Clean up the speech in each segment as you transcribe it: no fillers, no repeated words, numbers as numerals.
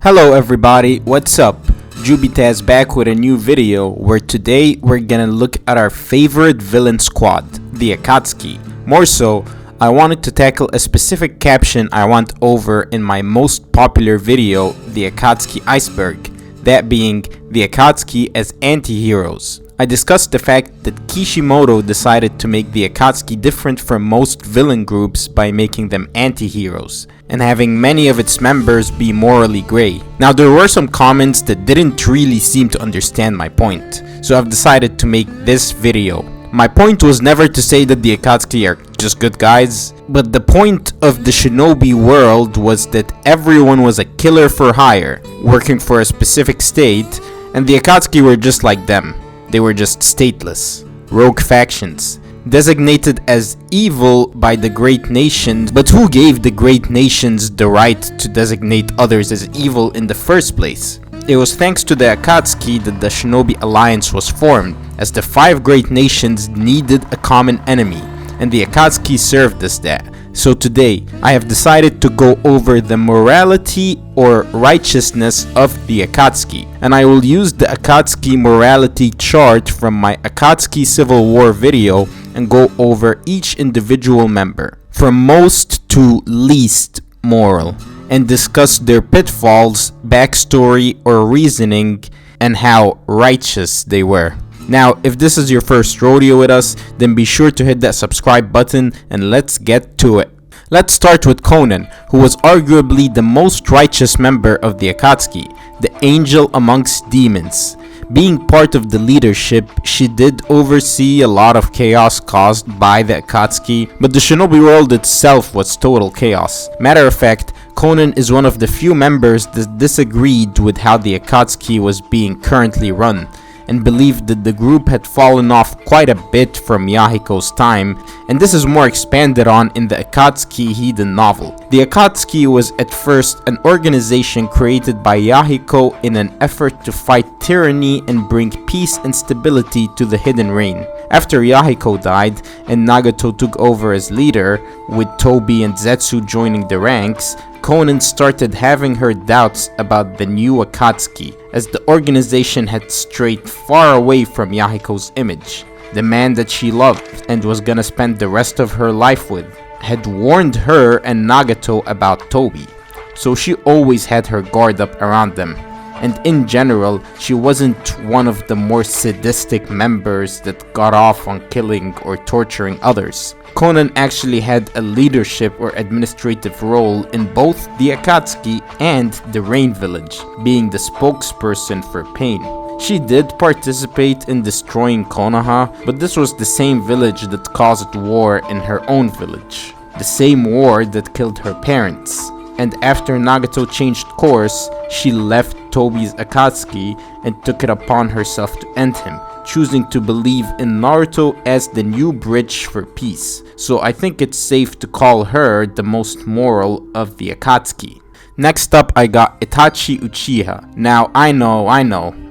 Hello everybody, what's up? Jubitaz back with a new video where today we're gonna look at our favorite villain squad, the Akatsuki. More so, I wanted to tackle a specific caption I went over in my most popular video, the Akatsuki iceberg, that being the Akatsuki as anti-heroes. I discussed the fact that Kishimoto decided to make the Akatsuki different from most villain groups by making them anti-heroes, and having many of its members be morally grey. Now there were some comments that didn't really seem to understand my point, so I've decided to make this video. My point was never to say that the Akatsuki are just good guys, but the point of the shinobi world was that everyone was a killer for hire, working for a specific state, and the Akatsuki were just like them. They were just stateless, rogue factions, designated as evil by the great nations, but who gave the great nations the right to designate others as evil in the first place? It was thanks to the Akatsuki that the Shinobi Alliance was formed, as the 5 great nations needed a common enemy, and the Akatsuki served as that. So today, I have decided to go over the morality or righteousness of the Akatsuki, and I will use the Akatsuki morality chart from my Akatsuki Civil War video and go over each individual member, from most to least moral, and discuss their pitfalls, backstory or reasoning, and how righteous they were. Now, if this is your first rodeo with us, then be sure to hit that subscribe button and let's get to it. Let's start with Konan, who was arguably the most righteous member of the Akatsuki, the angel amongst demons. Being part of the leadership, she did oversee a lot of chaos caused by the Akatsuki, but the shinobi world itself was total chaos. Matter of fact, Konan is one of the few members that disagreed with how the Akatsuki was being currently run, and believed that the group had fallen off quite a bit from Yahiko's time, and this is more expanded on in the Akatsuki Hidan novel. The Akatsuki was at first an organization created by Yahiko in an effort to fight tyranny and bring peace and stability to the Hidden Reign. After Yahiko died and Nagato took over as leader, with Tobi and Zetsu joining the ranks, Konan started having her doubts about the new Akatsuki, as the organization had strayed far away from Yahiko's image. The man that she loved and was gonna spend the rest of her life with had warned her and Nagato about Tobi, so she always had her guard up around them. And in general, she wasn't one of the more sadistic members that got off on killing or torturing others. Konan actually had a leadership or administrative role in both the Akatsuki and the Rain Village, being the spokesperson for pain. She did participate in destroying Konoha, but this was the same village that caused war in her own village. The same war that killed her parents. And after Nagato changed course, she left Tobi's Akatsuki and took it upon herself to end him, choosing to believe in Naruto as the new bridge for peace. So I think it's safe to call her the most moral of the Akatsuki. Next up, I got Itachi Uchiha. Now, I know,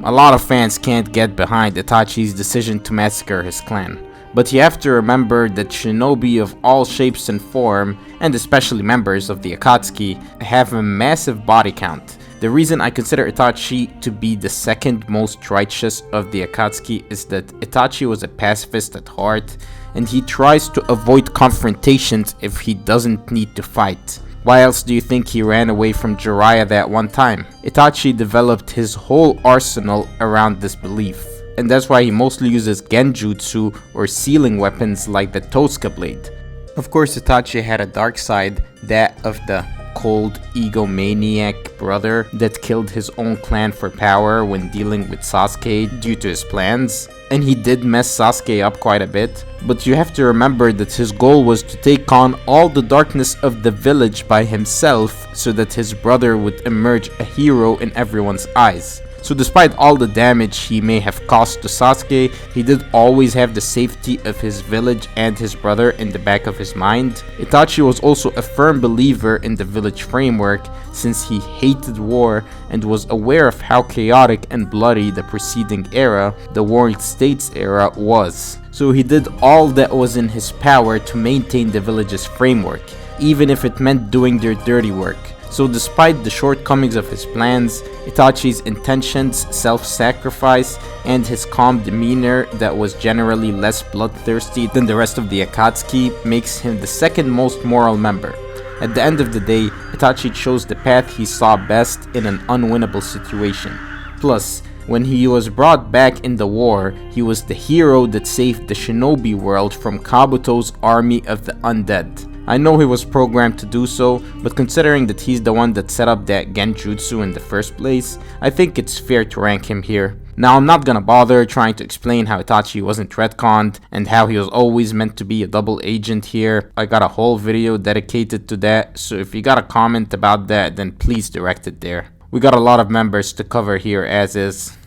a lot of fans can't get behind Itachi's decision to massacre his clan. But you have to remember that shinobi of all shapes and form, and especially members of the Akatsuki, have a massive body count. The reason I consider Itachi to be the second most righteous of the Akatsuki is that Itachi was a pacifist at heart, and he tries to avoid confrontations if he doesn't need to fight. Why else do you think he ran away from Jiraiya that one time? Itachi developed his whole arsenal around this belief, and that's why he mostly uses genjutsu or sealing weapons like the Tosuka blade. Of course, Itachi had a dark side, that of the cold egomaniac brother that killed his own clan for power when dealing with Sasuke due to his plans, and he did mess Sasuke up quite a bit. But you have to remember that his goal was to take on all the darkness of the village by himself so that his brother would emerge a hero in everyone's eyes. So despite all the damage he may have caused to Sasuke, he did always have the safety of his village and his brother in the back of his mind. Itachi was also a firm believer in the village framework, since he hated war and was aware of how chaotic and bloody the preceding era, the World States era, was. So he did all that was in his power to maintain the village's framework, even if it meant doing their dirty work. So despite the shortcomings of his plans, Itachi's intentions, self-sacrifice, and his calm demeanor that was generally less bloodthirsty than the rest of the Akatsuki makes him the second most moral member. At the end of the day, Itachi chose the path he saw best in an unwinnable situation. Plus, when he was brought back in the war, he was the hero that saved the shinobi world from Kabuto's army of the undead. I know he was programmed to do so, but considering that he's the one that set up that genjutsu in the first place, I think it's fair to rank him here. Now, I'm not gonna bother trying to explain how Itachi wasn't retconned and how he was always meant to be a double agent here. I got a whole video dedicated to that, so if you got a comment about that, then please direct it there. We got a lot of members to cover here as is.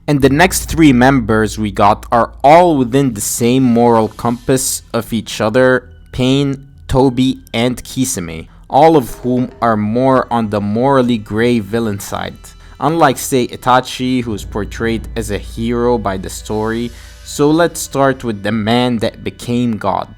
And the next 3 members we got are all within the same moral compass of each other: Pain, Toby, and Kisame, all of whom are more on the morally grey villain side. Unlike, say, Itachi, who is portrayed as a hero by the story, so let's start with the man that became God.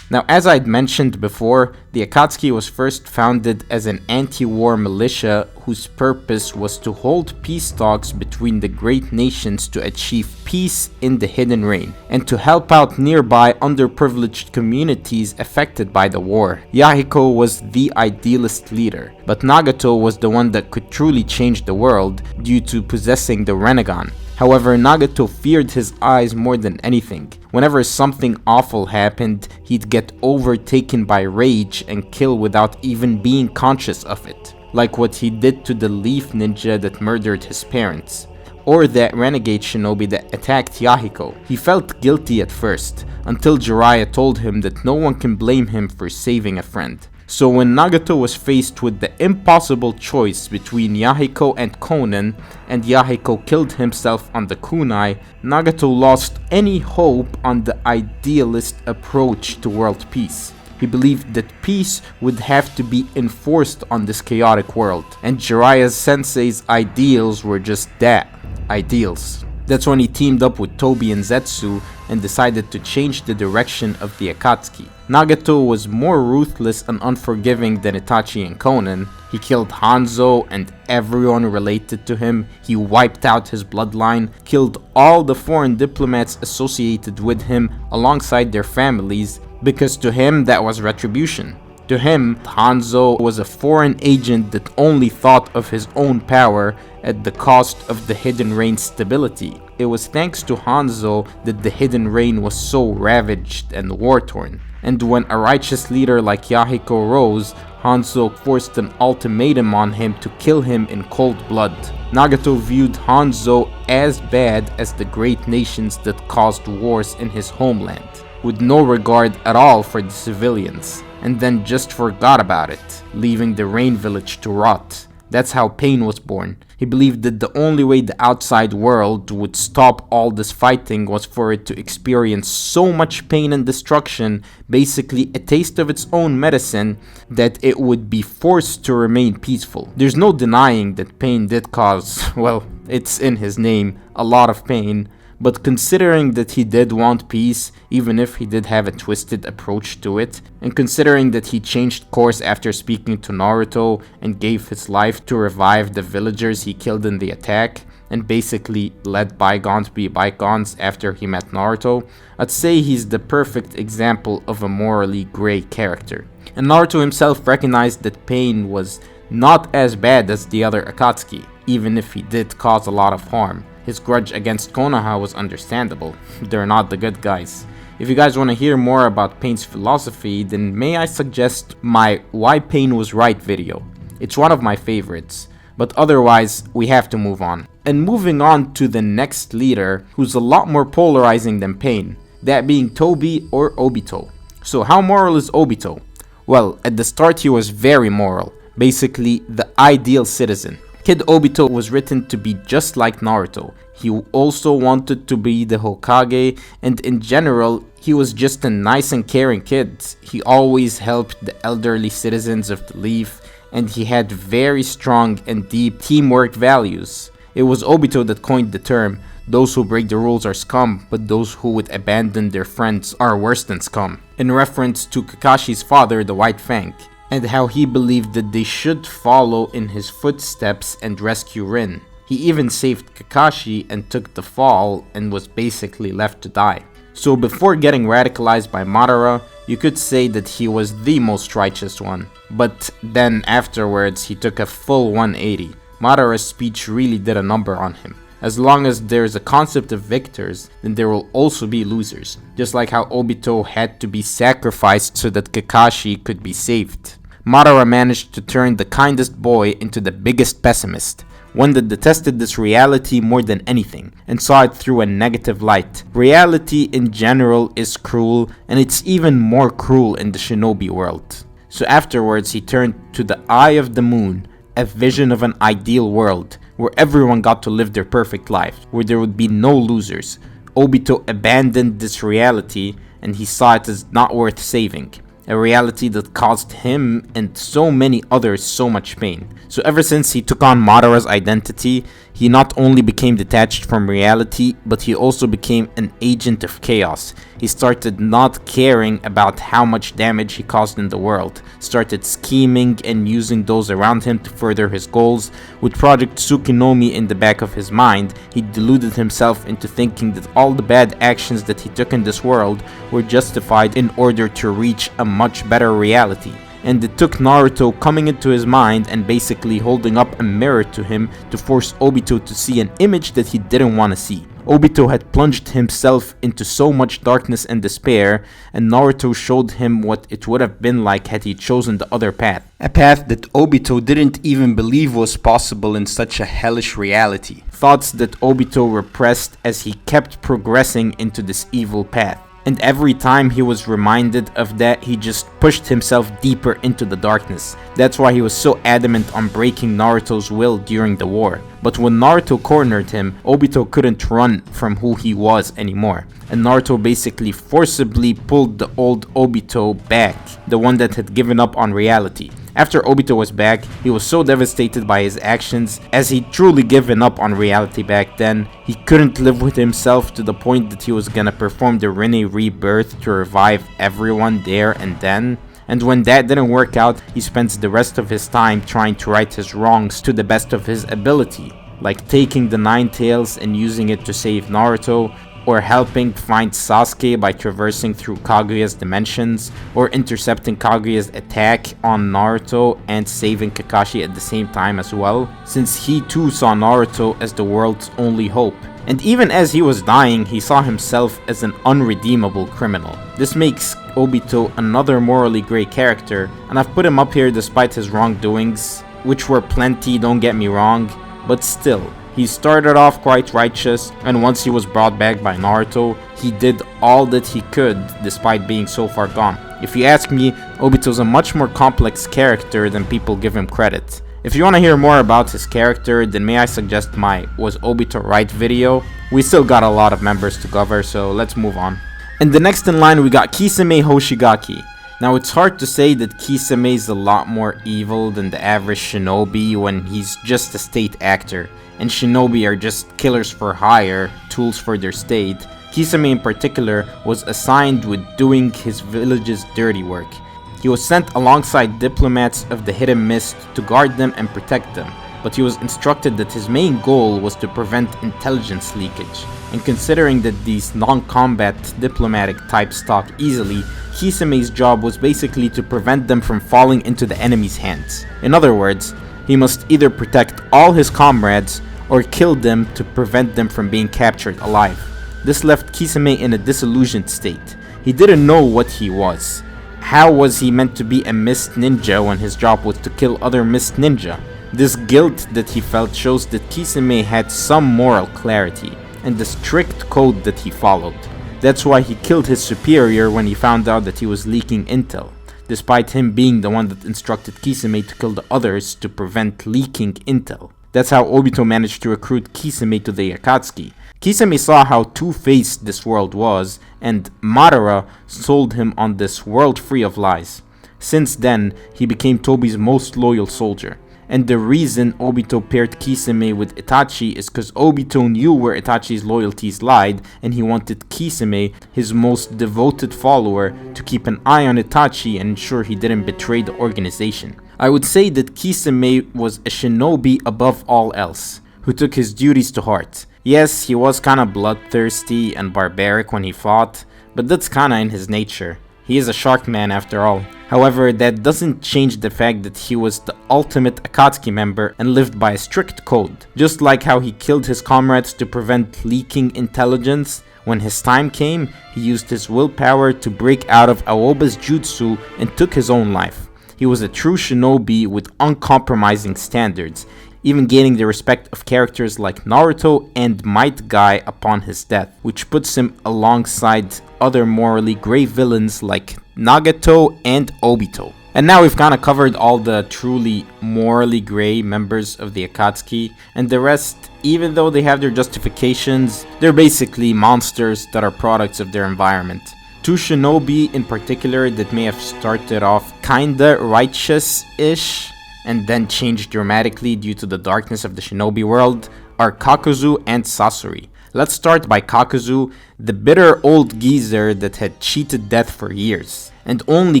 Now, as I'd mentioned before, the Akatsuki was first founded as an anti-war militia whose purpose was to hold peace talks between the great nations to achieve peace in the Hidden Reign, and to help out nearby underprivileged communities affected by the war. Yahiko was the idealist leader, but Nagato was the one that could truly change the world due to possessing the Rinnegan. However, Nagato feared his eyes more than anything. Whenever something awful happened, he'd get overtaken by rage and kill without even being conscious of it. Like what he did to the Leaf Ninja that murdered his parents. Or that renegade shinobi that attacked Yahiko. He felt guilty at first, until Jiraiya told him that no one can blame him for saving a friend. So when Nagato was faced with the impossible choice between Yahiko and Konan, and Yahiko killed himself on the kunai, Nagato lost any hope on the idealist approach to world peace. He believed that peace would have to be enforced on this chaotic world, and Jiraiya's sensei's ideals were just that, ideals. That's when he teamed up with Toby and Zetsu and decided to change the direction of the Akatsuki. Nagato was more ruthless and unforgiving than Itachi and Konan. He killed Hanzo and everyone related to him. He wiped out his bloodline, killed all the foreign diplomats associated with him alongside their families, because to him that was retribution. To him, Hanzo was a foreign agent that only thought of his own power at the cost of the Hidden Reign's stability. It was thanks to Hanzo that the Hidden Reign was so ravaged and war-torn. And when a righteous leader like Yahiko rose, Hanzo forced an ultimatum on him to kill him in cold blood. Nagato viewed Hanzo as bad as the great nations that caused wars in his homeland, with no regard at all for the civilians, and then just forgot about it, leaving the Rain Village to rot. That's how Pain was born. He believed that the only way the outside world would stop all this fighting was for it to experience so much pain and destruction, basically a taste of its own medicine, that it would be forced to remain peaceful. There's no denying that Pain did cause, well, it's in his name, a lot of pain. But considering that he did want peace, even if he did have a twisted approach to it, and considering that he changed course after speaking to Naruto and gave his life to revive the villagers he killed in the attack, and basically let bygones be bygones after he met Naruto, I'd say he's the perfect example of a morally grey character. And Naruto himself recognized that Pain was not as bad as the other Akatsuki, even if he did cause a lot of harm. His grudge against Konoha was understandable. They're not the good guys. If you guys want to hear more about Pain's philosophy, then may I suggest my Why Pain Was Right video. It's one of my favorites. But otherwise, we have to move on. And moving on to the next leader, who's a lot more polarizing than Pain, that being Toby or Obito. So how moral is Obito? Well, at the start he was very moral, basically the ideal citizen. Kid Obito was written to be just like Naruto. He also wanted to be the Hokage, and in general, he was just a nice and caring kid. He always helped the elderly citizens of the Leaf, and he had very strong and deep teamwork values. It was Obito that coined the term, "Those who break the rules are scum, but those who would abandon their friends are worse than scum," in reference to Kakashi's father, the White Fang. and how he believed that they should follow in his footsteps and rescue Rin. He even saved Kakashi and took the fall and was basically left to die. So before getting radicalized by Madara, you could say that he was the most righteous one. But then afterwards he took a full 180. Madara's speech really did a number on him. As long as there's a concept of victors, then there will also be losers. Just like how Obito had to be sacrificed so that Kakashi could be saved. Madara managed to turn the kindest boy into the biggest pessimist. One that detested this reality more than anything, and saw it through a negative light. Reality in general is cruel, and it's even more cruel in the shinobi world. So afterwards he turned to the Eye of the Moon, a vision of an ideal world, where everyone got to live their perfect life, where there would be no losers. Obito abandoned this reality, and he saw it as not worth saving. A reality that caused him and so many others so much pain. So ever since he took on Madara's identity, he not only became detached from reality, but he also became an agent of chaos. He started not caring about how much damage he caused in the world, started scheming and using those around him to further his goals. With Project Tsukunomi in the back of his mind, he deluded himself into thinking that all the bad actions that he took in this world were justified in order to reach a much better reality. And it took Naruto coming into his mind and basically holding up a mirror to him to force Obito to see an image that he didn't want to see. Obito had plunged himself into so much darkness and despair, and Naruto showed him what it would have been like had he chosen the other path. A path that Obito didn't even believe was possible in such a hellish reality. Thoughts that Obito repressed as he kept progressing into this evil path. And every time he was reminded of that, he just pushed himself deeper into the darkness. That's why he was so adamant on breaking Naruto's will during the war. But when Naruto cornered him, Obito couldn't run from who he was anymore. And Naruto basically forcibly pulled the old Obito back, the one that had given up on reality. After Obito was back, he was so devastated by his actions, as he'd truly given up on reality back then. He couldn't live with himself to the point that he was gonna perform the Rinne rebirth to revive everyone there and then. And when that didn't work out, he spends the rest of his time trying to right his wrongs to the best of his ability, like taking the Nine Tails and using it to save Naruto, or helping find Sasuke by traversing through Kaguya's dimensions, or intercepting Kaguya's attack on Naruto and saving Kakashi at the same time as well, since he too saw Naruto as the world's only hope. And even as he was dying, he saw himself as an unredeemable criminal. This makes Obito another morally grey character, and I've put him up here despite his wrongdoings, which were plenty, don't get me wrong, but still. He started off quite righteous, and once he was brought back by Naruto, he did all that he could despite being so far gone. If you ask me, Obito's a much more complex character than people give him credit. If you want to hear more about his character, then may I suggest my Was Obito Right video? We still got a lot of members to cover, so let's move on. And the next in line we got Kisame Hoshigaki. Now it's hard to say that Kisame is a lot more evil than the average shinobi when he's just a state actor, and shinobi are just killers for hire, tools for their state. Kisame in particular was assigned with doing his village's dirty work. He was sent alongside diplomats of the Hidden Mist to guard them and protect them, but he was instructed that his main goal was to prevent intelligence leakage. And considering that these non-combat diplomatic types talk easily, Kisame's job was basically to prevent them from falling into the enemy's hands. In other words, he must either protect all his comrades or kill them to prevent them from being captured alive. This left Kisame in a disillusioned state. He didn't know what he was. How was he meant to be a mist ninja when his job was to kill other mist ninja? This guilt that he felt shows that Kisame had some moral clarity and the strict code that he followed. That's why he killed his superior when he found out that he was leaking intel, despite him being the one that instructed Kisame to kill the others to prevent leaking intel. That's how Obito managed to recruit Kisame to the Akatsuki. Kisame saw how two-faced this world was, and Madara sold him on this world free of lies. Since then, he became Tobi's most loyal soldier. And the reason Obito paired Kisame with Itachi is because Obito knew where Itachi's loyalties lied, and he wanted Kisame, his most devoted follower, to keep an eye on Itachi and ensure he didn't betray the organization. I would say that Kisame was a shinobi above all else, who took his duties to heart. Yes, he was kinda bloodthirsty and barbaric when he fought, but that's kinda in his nature. He is a shark man after all. However, that doesn't change the fact that he was the ultimate Akatsuki member and lived by a strict code. Just like how he killed his comrades to prevent leaking intelligence, when his time came, he used his willpower to break out of Aoba's jutsu and took his own life. He was a true shinobi with uncompromising standards, even gaining the respect of characters like Naruto and Might Guy upon his death, which puts him alongside other morally grey villains like Nagato and Obito. And now we've kind of covered all the truly morally grey members of the Akatsuki, and the rest, even though they have their justifications, they're basically monsters that are products of their environment. Two shinobi in particular that may have started off kinda righteous-ish and then changed dramatically due to the darkness of the shinobi world are Kakuzu and Sasori. Let's start by Kakuzu, the bitter old geezer that had cheated death for years and only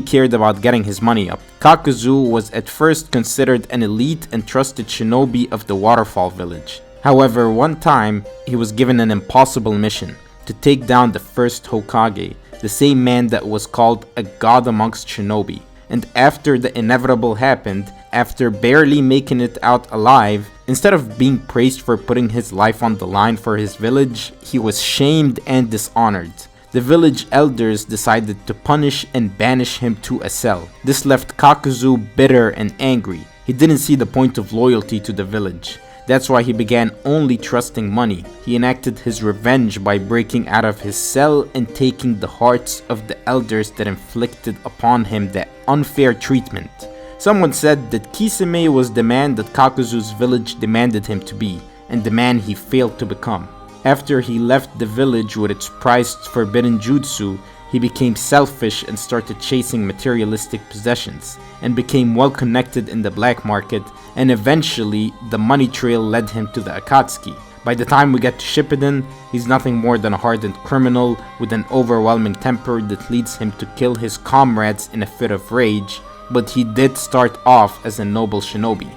cared about getting his money up. Kakuzu was at first considered an elite and trusted shinobi of the Waterfall Village. However, one time he was given an impossible mission to take down the first Hokage, the same man that was called a god amongst shinobi. And after the inevitable happened, after barely making it out alive, instead of being praised for putting his life on the line for his village, he was shamed and dishonored. The village elders decided to punish and banish him to a cell. This left Kakuzu bitter and angry. He didn't see the point of loyalty to the village. That's why he began only trusting money. He enacted his revenge by breaking out of his cell and taking the hearts of the elders that inflicted upon him that unfair treatment. Someone said that Kisame was the man that Kakuzu's village demanded him to be, and the man he failed to become. After he left the village with its prized forbidden jutsu, he became selfish and started chasing materialistic possessions, and became well connected in the black market, and eventually the money trail led him to the Akatsuki. By the time we get to Shippuden, he's nothing more than a hardened criminal with an overwhelming temper that leads him to kill his comrades in a fit of rage, but he did start off as a noble shinobi.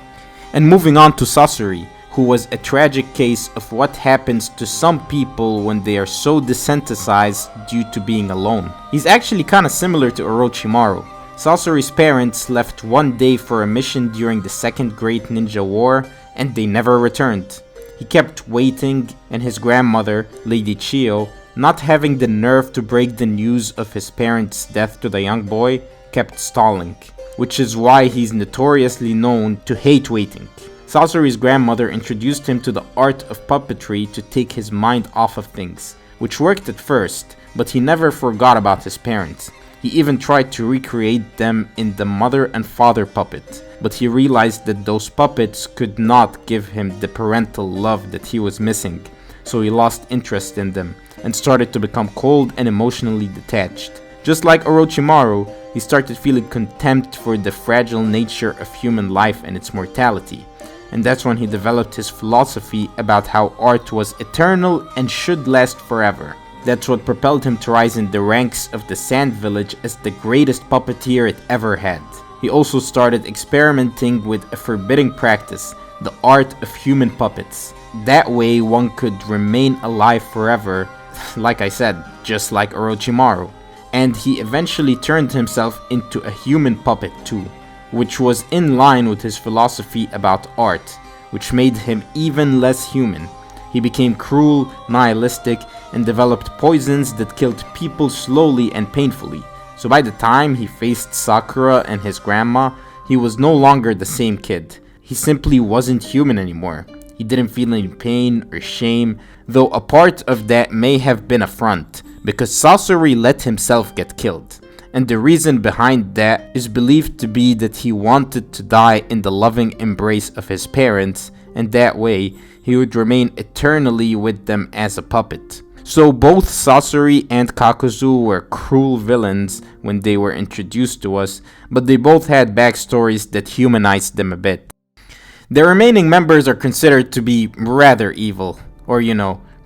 And moving on to Sasori, who was a tragic case of what happens to some people when they are so desensitized due to being alone. He's actually kinda similar to Orochimaru. Sasori's parents left one day for a mission during the Second Great Ninja War, and they never returned. He kept waiting, and his grandmother, Lady Chiyo, not having the nerve to break the news of his parents' death to the young boy, kept stalling, which is why he's notoriously known to hate waiting. Sasori's grandmother introduced him to the art of puppetry to take his mind off of things, which worked at first, but he never forgot about his parents. He even tried to recreate them in the mother and father puppet, but he realized that those puppets could not give him the parental love that he was missing, so he lost interest in them and started to become cold and emotionally detached. Just like Orochimaru, he started feeling contempt for the fragile nature of human life and its mortality. And that's when he developed his philosophy about how art was eternal and should last forever. That's what propelled him to rise in the ranks of the Sand Village as the greatest puppeteer it ever had. He also started experimenting with a forbidding practice, the art of human puppets. That way one could remain alive forever, like I said, just like Orochimaru. And he eventually turned himself into a human puppet too, which was in line with his philosophy about art, which made him even less human. He became cruel, nihilistic, and developed poisons that killed people slowly and painfully. So by the time he faced Sakura and his grandma, he was no longer the same kid. He simply wasn't human anymore. He didn't feel any pain or shame, though a part of that may have been a front, because Sasori let himself get killed. And the reason behind that is believed to be that he wanted to die in the loving embrace of his parents, and that way he would remain eternally with them as a puppet. So both Sasori and Kakuzu were cruel villains when they were introduced to us, but they both had backstories that humanized them a bit. The remaining members are considered to be rather evil, or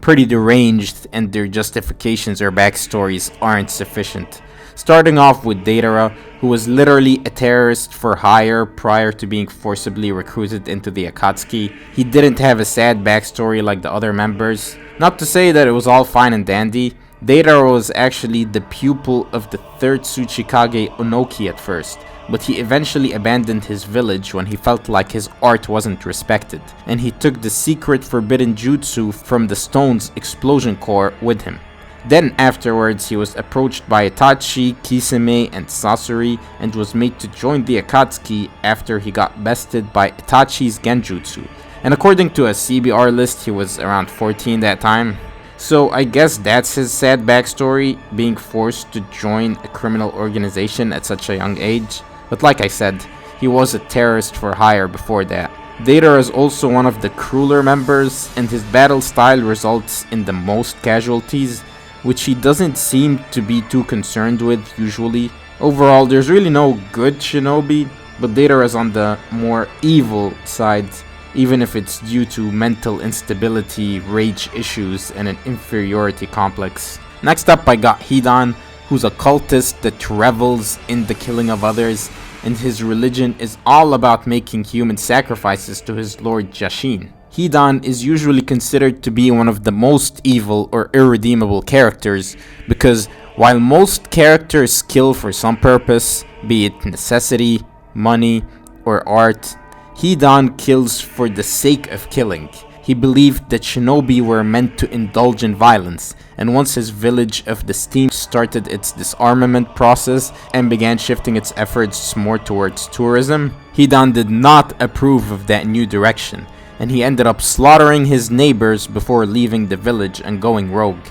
pretty deranged, and their justifications or backstories aren't sufficient. Starting off with Deidara, who was literally a terrorist for hire prior to being forcibly recruited into the Akatsuki. He didn't have a sad backstory like the other members. Not to say that it was all fine and dandy. Deidara was actually the pupil of the third Tsuchikage Onoki at first, but he eventually abandoned his village when he felt like his art wasn't respected, and he took the secret forbidden jutsu from the stone's explosion core with him. Then afterwards, he was approached by Itachi, Kisame, and Sasori, and was made to join the Akatsuki after he got bested by Itachi's genjutsu. And according to a CBR list, he was around 14 that time. So I guess that's his sad backstory, being forced to join a criminal organization at such a young age. But like I said, he was a terrorist for hire before that. Deidara is also one of the crueler members, and his battle style results in the most casualties, which he doesn't seem to be too concerned with usually. Overall, there's really no good shinobi, but Deidara is on the more evil side, even if it's due to mental instability, rage issues, and an inferiority complex. Next up, I got Hidan, who's a cultist that revels in the killing of others, and his religion is all about making human sacrifices to his lord Jashin. Hidan is usually considered to be one of the most evil or irredeemable characters because while most characters kill for some purpose, be it necessity, money, or art, Hidan kills for the sake of killing. He believed that shinobi were meant to indulge in violence, and once his village of the Steam started its disarmament process and began shifting its efforts more towards tourism, Hidan did not approve of that new direction, and he ended up slaughtering his neighbors before leaving the village and going rogue.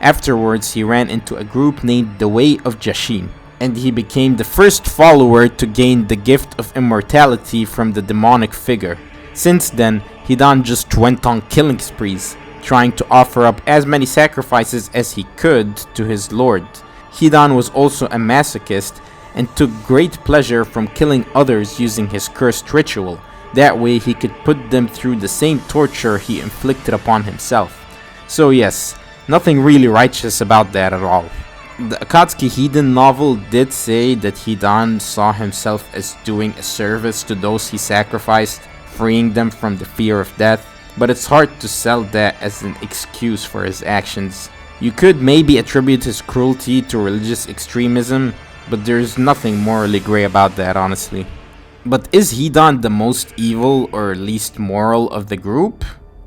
Afterwards, he ran into a group named the Way of Jashin, and he became the first follower to gain the gift of immortality from the demonic figure. Since then, Hidan just went on killing sprees, trying to offer up as many sacrifices as he could to his lord. Hidan was also a masochist and took great pleasure from killing others using his cursed ritual. That way he could put them through the same torture he inflicted upon himself. So yes, nothing really righteous about that at all. The Akatsuki Hidan novel did say that Hidan saw himself as doing a service to those he sacrificed, freeing them from the fear of death, but it's hard to sell that as an excuse for his actions. You could maybe attribute his cruelty to religious extremism, but there's nothing morally gray about that, honestly. But is Hidan the most evil or least moral of the group?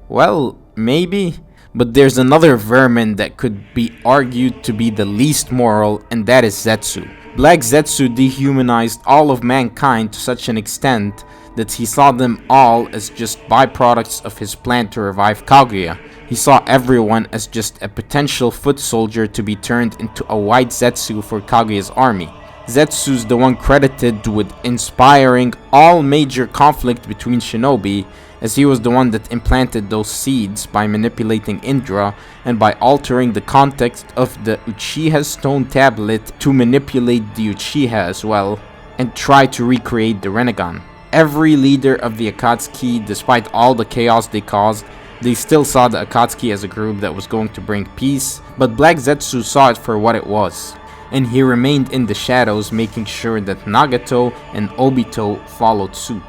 Well, maybe. But there's another vermin that could be argued to be the least moral, and that is Zetsu. Black Zetsu dehumanized all of mankind to such an extent that he saw them all as just byproducts of his plan to revive Kaguya. He saw everyone as just a potential foot soldier to be turned into a white Zetsu for Kaguya's army. Zetsu's the one credited with inspiring all major conflict between shinobi, as he was the one that implanted those seeds by manipulating Indra and by altering the context of the Uchiha stone tablet to manipulate the Uchiha as well, and try to recreate the Rinnegan. Every leader of the Akatsuki, despite all the chaos they caused, they still saw the Akatsuki as a group that was going to bring peace, but Black Zetsu saw it for what it was, and he remained in the shadows, making sure that Nagato and Obito followed suit.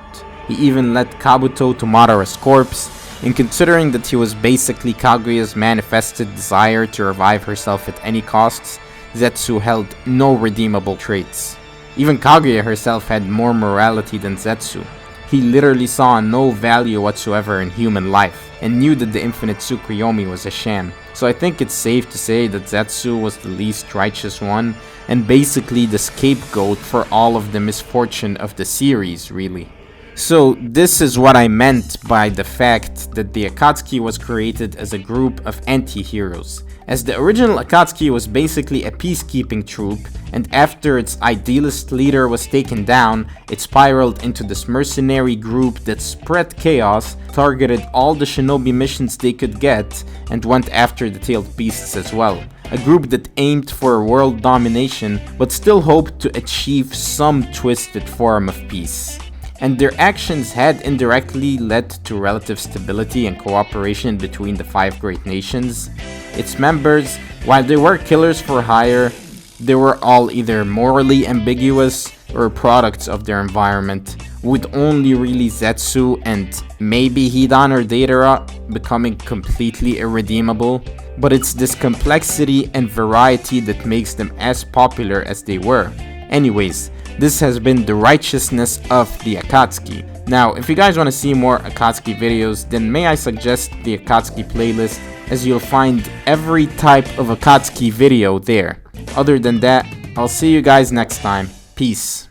He even led Kabuto to Madara's corpse, and considering that he was basically Kaguya's manifested desire to revive herself at any costs, Zetsu held no redeemable traits. Even Kaguya herself had more morality than Zetsu. He literally saw no value whatsoever in human life, and knew that the infinite Tsukuyomi was a sham. So I think it's safe to say that Zetsu was the least righteous one, and basically the scapegoat for all of the misfortune of the series, really. So this is what I meant by the fact that the Akatsuki was created as a group of anti-heroes, as the original Akatsuki was basically a peacekeeping troop, and after its idealist leader was taken down, it spiraled into this mercenary group that spread chaos, targeted all the shinobi missions they could get, and went after the tailed beasts as well. A group that aimed for world domination, but still hoped to achieve some twisted form of peace. and their actions had indirectly led to relative stability and cooperation between the 5 great nations. Its members, while they were killers for hire, they were all either morally ambiguous or products of their environment, with only really Zetsu and maybe Hidan or Deidara becoming completely irredeemable. But it's this complexity and variety that makes them as popular as they were. Anyways, this has been the righteousness of the Akatsuki. Now, if you guys want to see more Akatsuki videos, then may I suggest the Akatsuki playlist, as you'll find every type of Akatsuki video there. Other than that, I'll see you guys next time. Peace.